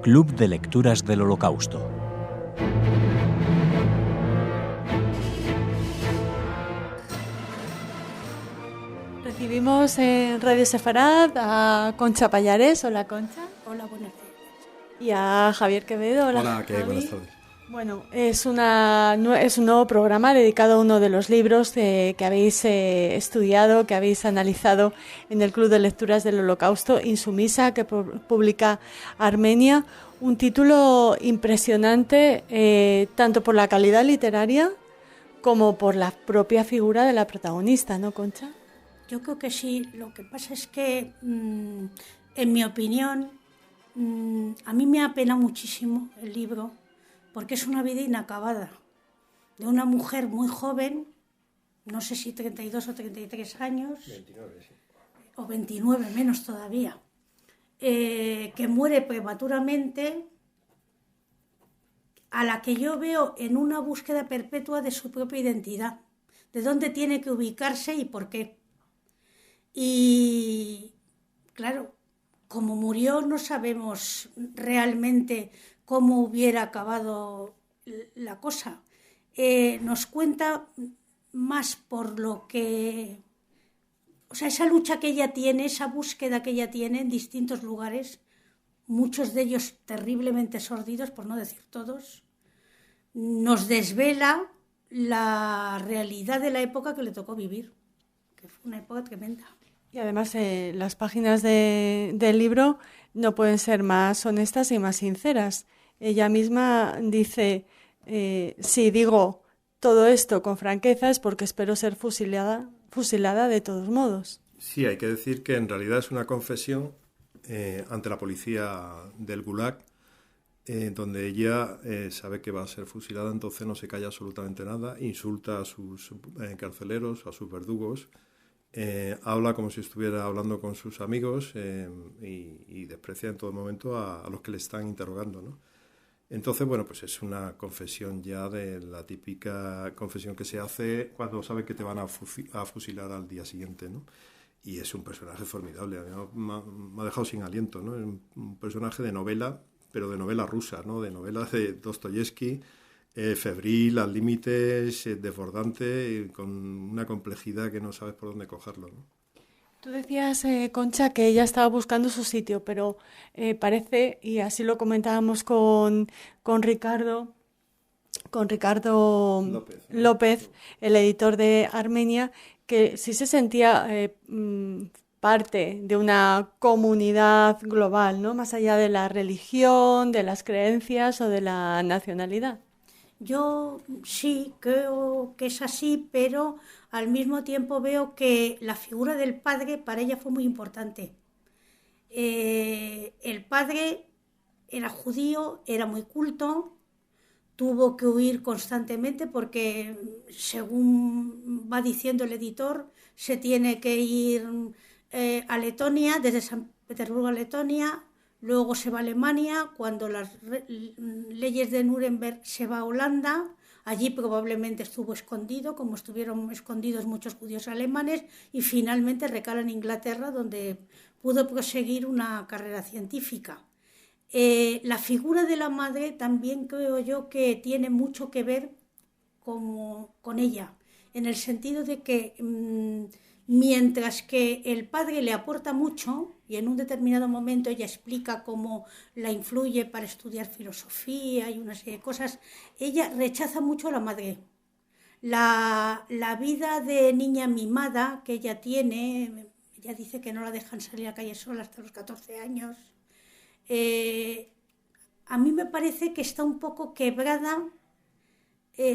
Club de Lecturas del Holocausto. Recibimos en Radio Sefarad a Concha Pallares. Hola, Concha. Hola, buenas tardes. Y a Javier Quevedo. Hola, ¿qué hay? Buenas tardes. Bueno, es un nuevo programa dedicado a uno de los libros que habéis estudiado, que habéis analizado en el Club de Lecturas del Holocausto, Insumisa, que publica Armenia. Un título impresionante, tanto por la calidad literaria como por la propia figura de la protagonista, ¿no, Concha? Yo creo que sí. Lo que pasa es que, en mi opinión, a mí me apena muchísimo el libro, porque es una vida inacabada de una mujer muy joven, no sé si 32 o 33 años, 29, sí. O 29, menos todavía, que muere prematuramente, a la que yo veo en una búsqueda perpetua de su propia identidad, de dónde tiene que ubicarse y por qué. Y claro, como murió no sabemos realmente cómo hubiera acabado la cosa. Nos cuenta más por lo que... O sea, esa lucha que ella tiene, esa búsqueda que ella tiene en distintos lugares, muchos de ellos terriblemente sórdidos, por no decir todos, nos desvela la realidad de la época que le tocó vivir, que fue una época tremenda. Y además las páginas del libro no pueden ser más honestas y más sinceras. Ella misma dice, si digo todo esto con franqueza es porque espero ser fusilada de todos modos. Sí, hay que decir que en realidad es una confesión ante la policía del Gulag, donde ella sabe que va a ser fusilada, entonces no se calla absolutamente nada, insulta a sus carceleros, a sus verdugos, habla como si estuviera hablando con sus amigos y desprecia en todo momento a los que le están interrogando, ¿no? Entonces, bueno, pues es una confesión ya de la típica confesión que se hace cuando sabe que te van a fusilar al día siguiente, ¿no? Y es un personaje formidable, a mí me ha dejado sin aliento, ¿no? Es un personaje de novela, pero de novela rusa, ¿no? De novela de Dostoyevsky, febril, al límite, desbordante, con una complejidad que no sabes por dónde cogerlo, ¿no? Tú decías, Concha, que ella estaba buscando su sitio, pero parece, y así lo comentábamos con Ricardo López, el editor de Armenia, que sí se sentía parte de una comunidad global, ¿no? Más allá de la religión, de las creencias o de la nacionalidad. Yo sí creo que es así, pero al mismo tiempo veo que la figura del padre para ella fue muy importante. El padre era judío, era muy culto, tuvo que huir constantemente porque, según va diciendo el editor, se tiene que ir a Letonia, desde San Petersburgo a Letonia. Luego se va a Alemania, cuando las leyes de Nuremberg se va a Holanda, allí probablemente estuvo escondido, como estuvieron escondidos muchos judíos alemanes, y finalmente recala en Inglaterra, donde pudo proseguir una carrera científica. La figura de la madre también creo yo que tiene mucho que ver con ella, en el sentido de que mientras que el padre le aporta mucho, y en un determinado momento ella explica cómo la influye para estudiar filosofía y una serie de cosas, ella rechaza mucho a la madre. La vida de niña mimada que ella tiene, ella dice que no la dejan salir a la calle sola hasta los 14 años. A mí me parece que está un poco quebrada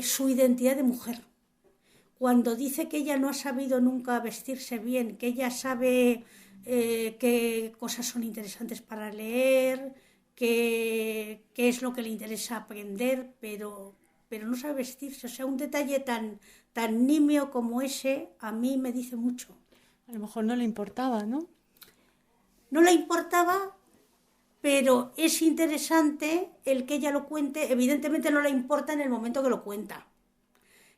su identidad de mujer. Cuando dice que ella no ha sabido nunca vestirse bien, que ella sabe qué cosas son interesantes para leer, qué es lo que le interesa aprender, pero no sabe vestirse. O sea, un detalle tan nimio como ese a mí me dice mucho. A lo mejor no le importaba, ¿no? No le importaba, pero es interesante el que ella lo cuente. Evidentemente no le importa en el momento que lo cuenta,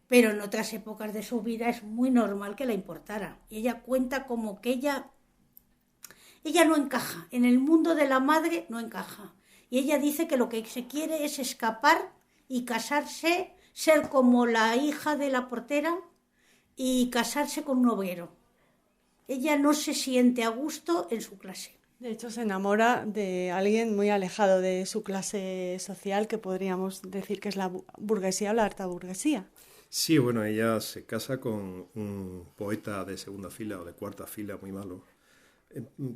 pero en otras épocas de su vida es muy normal que la importara. Y ella cuenta como que ella no encaja, en el mundo de la madre no encaja. Y ella dice que lo que se quiere es escapar y casarse, ser como la hija de la portera y casarse con un obrero. Ella no se siente a gusto en su clase. De hecho, se enamora de alguien muy alejado de su clase social, que podríamos decir que es la burguesía o la alta burguesía. Sí, bueno, ella se casa con un poeta de segunda fila o de cuarta fila muy malo,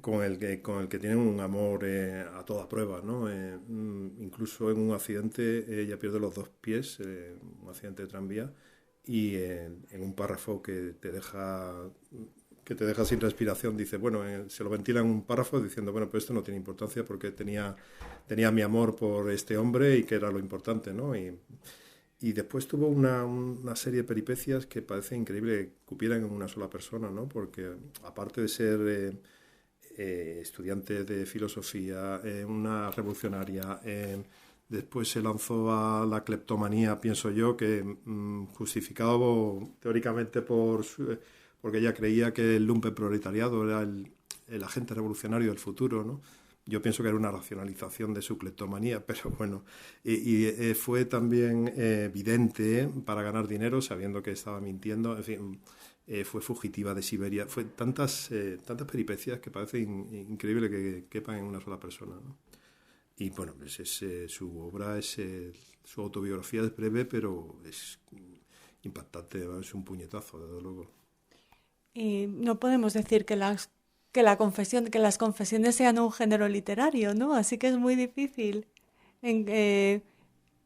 con el que tienen un amor a toda prueba, ¿no? Incluso en un accidente ella pierde los dos pies, un accidente de tranvía, y en un párrafo que te deja sin respiración, dice, bueno, se lo ventila en un párrafo diciendo, bueno, pues esto no tiene importancia porque tenía mi amor por este hombre y que era lo importante, ¿no? Y después tuvo una serie de peripecias que parece increíble que cupieran en una sola persona, ¿no? Porque aparte de ser estudiante de filosofía, una revolucionaria, después se lanzó a la cleptomanía, pienso yo, que justificado teóricamente porque ella creía que el lumpenproletariado era el agente revolucionario del futuro, ¿no? Yo pienso que era una racionalización de su cleptomanía, pero bueno, y fue también vidente para ganar dinero, sabiendo que estaba mintiendo, en fin, fue fugitiva de Siberia, fue tantas peripecias que parece increíble que quepan en una sola persona, ¿no? Y bueno, pues su obra, su autobiografía es breve, pero es impactante, es un puñetazo, desde luego. Y no podemos decir que las confesiones sean un género literario, ¿no? Así que es muy difícil.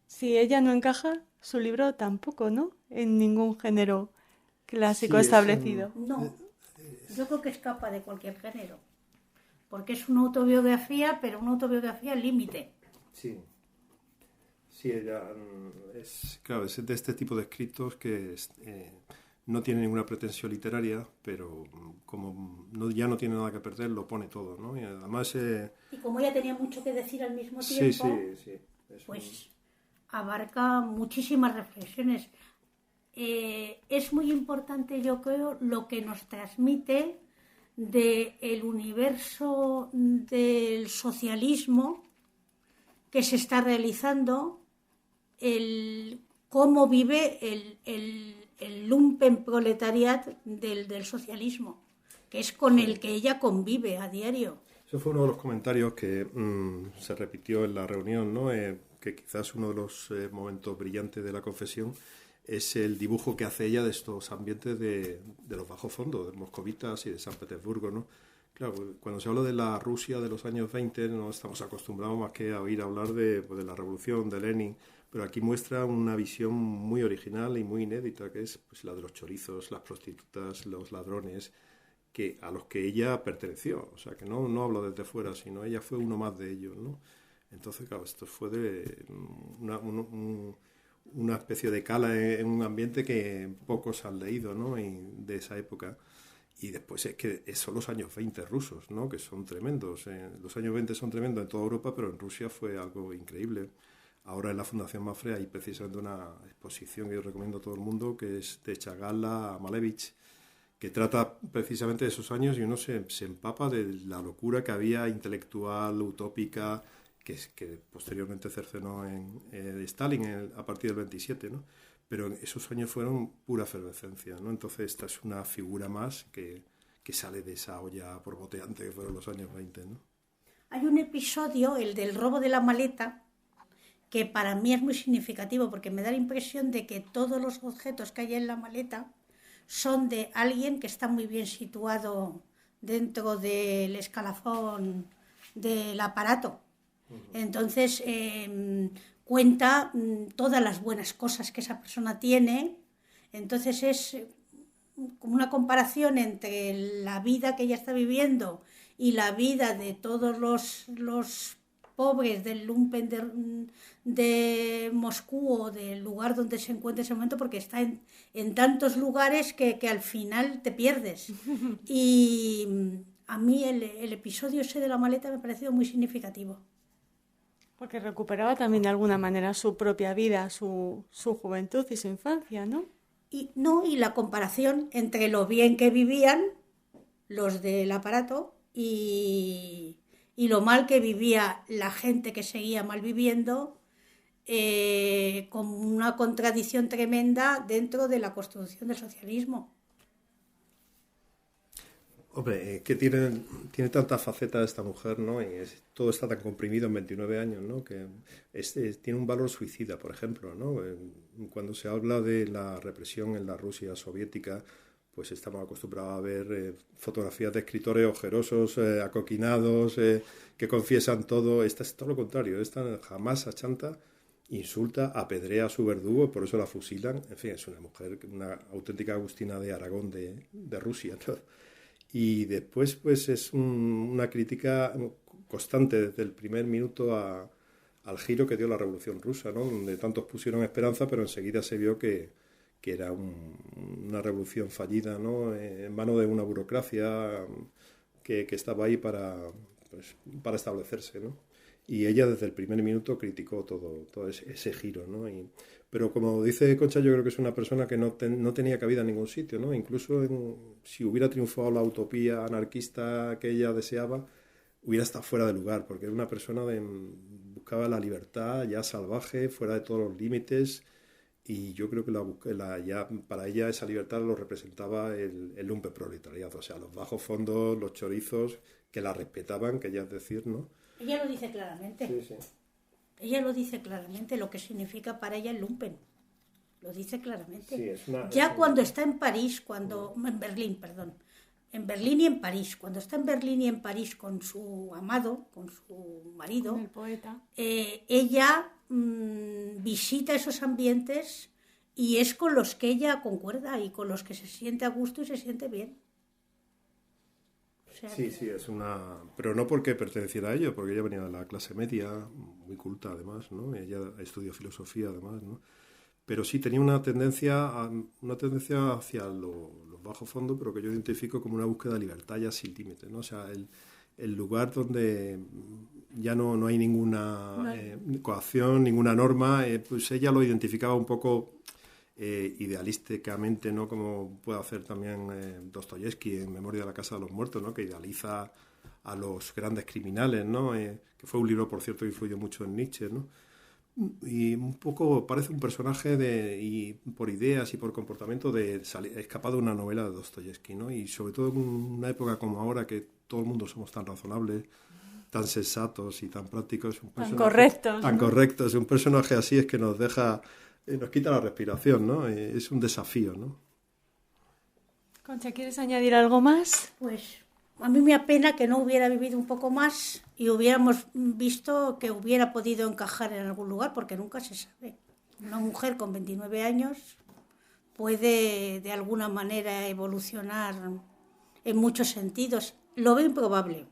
Si ella no encaja, su libro tampoco, ¿no? En ningún género clásico establecido. No, yo creo que escapa de cualquier género, porque es una autobiografía, pero una autobiografía al límite. Sí, ella claro, es de este tipo de escritos que no tiene ninguna pretensión literaria, pero como ya no tiene nada que perder, lo pone todo, ¿no? Y además... y como ella tenía mucho que decir al mismo tiempo, sí, pues abarca muchísimas reflexiones. Es muy importante, yo creo, lo que nos transmite del universo del socialismo que se está realizando, cómo vive el lumpenproletariat del socialismo, que es con el que ella convive a diario. Eso fue uno de los comentarios que se repitió en la reunión, ¿no? Que quizás uno de los momentos brillantes de la confesión es el dibujo que hace ella de estos ambientes de los bajos fondos, de moscovitas y de San Petersburgo, ¿no? Claro, cuando se habla de la Rusia de los años 20 no estamos acostumbrados más que a oír hablar de la revolución, de Lenin, pero aquí muestra una visión muy original y muy inédita, que es pues, la de los chorizos, las prostitutas, los ladrones, a los que ella perteneció. O sea, que no habla desde fuera, sino ella fue uno más de ellos, ¿no? Entonces, claro, esto fue de una especie de cala en un ambiente que pocos han leído, ¿no? De esa época. Y después es que son los años 20 rusos, ¿no? Que son tremendos. Los años 20 son tremendos en toda Europa, pero en Rusia fue algo increíble. Ahora en la Fundación Mafre hay precisamente una exposición que yo recomiendo a todo el mundo, que es de Chagall a Malevich, que trata precisamente de esos años y uno se empapa de la locura que había intelectual, utópica, que posteriormente cercenó en Stalin a partir del 27, ¿no? Pero esos años fueron pura efervescencia, ¿no? Entonces esta es una figura más que sale de esa olla borboteante que fueron los años 20, ¿no? Hay un episodio, el del robo de la maleta, que para mí es muy significativo porque me da la impresión de que todos los objetos que hay en la maleta son de alguien que está muy bien situado dentro del escalafón del aparato. Entonces cuenta todas las buenas cosas que esa persona tiene. Entonces es como una comparación entre la vida que ella está viviendo y la vida de todos los pobres del lumpen de Moscú o del lugar donde se encuentra en ese momento, porque está en tantos lugares que al final te pierdes. Y a mí el episodio ese de la maleta me ha parecido muy significativo. Porque recuperaba también de alguna manera su propia vida, su juventud y su infancia, ¿no? Y la comparación entre lo bien que vivían los del aparato y y lo mal que vivía la gente que seguía mal viviendo, con una contradicción tremenda dentro de la construcción del socialismo. Hombre, que tiene tantas facetas esta mujer, ¿no? Y todo está tan comprimido en 29 años, ¿no? Que tiene un valor suicida, por ejemplo, ¿no? Cuando se habla de la represión en la Rusia soviética, pues estamos acostumbrados a ver fotografías de escritores ojerosos, acoquinados, que confiesan todo. Esta es todo lo contrario, esta jamás achanta, insulta, apedrea a su verdugo, por eso la fusilan. En fin, es una mujer, una auténtica Agustina de Aragón de Rusia, ¿no? Y después pues es una crítica constante desde el primer minuto al giro que dio la Revolución Rusa, ¿no? Donde tantos pusieron esperanza, pero enseguida se vio que era una revolución fallida, ¿no? En manos de una burocracia que estaba ahí para establecerse, ¿no? Y ella desde el primer minuto criticó todo ese giro, ¿no? Pero como dice Concha, yo creo que es una persona que no tenía cabida en ningún sitio, ¿no? Incluso si hubiera triunfado la utopía anarquista que ella deseaba, hubiera estado fuera de lugar, porque era una persona buscaba la libertad ya salvaje, fuera de todos los límites, y yo creo que ya para ella esa libertad lo representaba el lumpenproletariado, o sea, los bajos fondos, los chorizos, que la respetaban, que ya es decir, ¿no? Ella lo dice claramente. Sí, sí. Ella lo dice claramente, lo que significa para ella el lumpen. Lo dice claramente. Sí, cuando está en París, en Berlín, perdón. En Berlín y en París. Cuando está en Berlín y en París con su amado, con su marido, Con el poeta. Ella visita esos ambientes y es con los que ella concuerda y con los que se siente a gusto y se siente bien. Sí, es pero no porque perteneciera a ello, porque ella venía de la clase media, muy culta además, ¿no? Ella estudió filosofía además, ¿no? Pero sí tenía una tendencia hacia los bajos fondos, pero que yo identifico como una búsqueda de libertad ya sin límite, ¿no? O sea, el lugar donde ya no hay ninguna coacción, ninguna norma, pues ella lo identificaba un poco idealísticamente, ¿no? Como puede hacer también Dostoyevsky en Memoria de la Casa de los Muertos, ¿no? Que idealiza a los grandes criminales, ¿no? Que fue un libro, por cierto, que influyó mucho en Nietzsche, ¿no? Y un poco parece un personaje y por ideas y por comportamiento escapado de una novela de Dostoyevsky, ¿no? Y sobre todo en una época como ahora, que todo el mundo somos tan razonables, tan sensatos y tan prácticos, tan correctos, tan correctos, un personaje así es que nos quita la respiración, ¿no? Es un desafío, ¿no? Concha, ¿quieres añadir algo más? Pues a mí me apena que no hubiera vivido un poco más y hubiéramos visto que hubiera podido encajar en algún lugar, porque nunca se sabe. Una mujer con 29 años puede de alguna manera evolucionar en muchos sentidos. Lo veo improbable,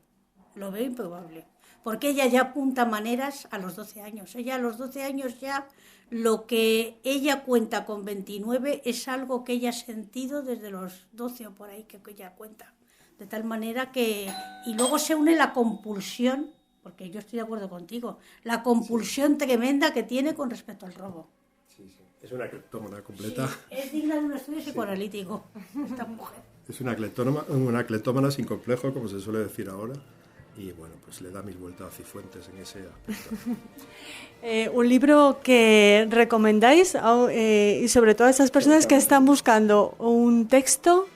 porque ella ya apunta maneras a los 12 años. Ella a los 12 años ya lo que ella cuenta con 29 es algo que ella ha sentido desde los 12 o por ahí que ella cuenta. De tal manera que... Y luego se une la compulsión, porque yo estoy de acuerdo contigo, la compulsión tremenda que tiene con respecto al robo. Sí. Es una cleptómana completa. Sí, es digna de un estudio psicoanalítico, esta mujer. Es una cleptómana sin complejo, como se suele decir ahora. Y bueno, pues le da mil vueltas a Cifuentes en ese aspecto. Un libro que recomendáis, y sobre todo a esas personas que están buscando un texto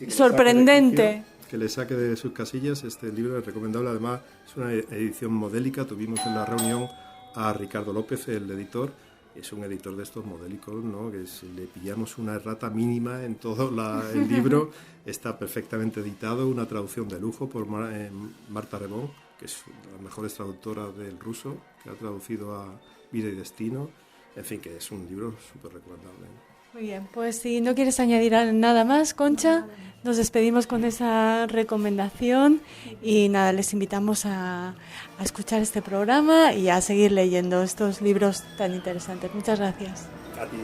sorprendente. Que le saque de sus casillas. Este libro es recomendable, además es una edición modélica. Tuvimos en la reunión a Ricardo López, el editor. Es un editor de estos modélicos, ¿no? Que si le pillamos una errata mínima en todo el libro, está perfectamente editado, una traducción de lujo por Marta Rebón, que es una de las mejores traductoras del ruso, que ha traducido a Vida y Destino. En fin, que es un libro súper recomendable. Muy bien, pues si no quieres añadir nada más, Concha, nos despedimos con esa recomendación y nada, les invitamos a escuchar este programa y a seguir leyendo estos libros tan interesantes. Muchas gracias. A ti.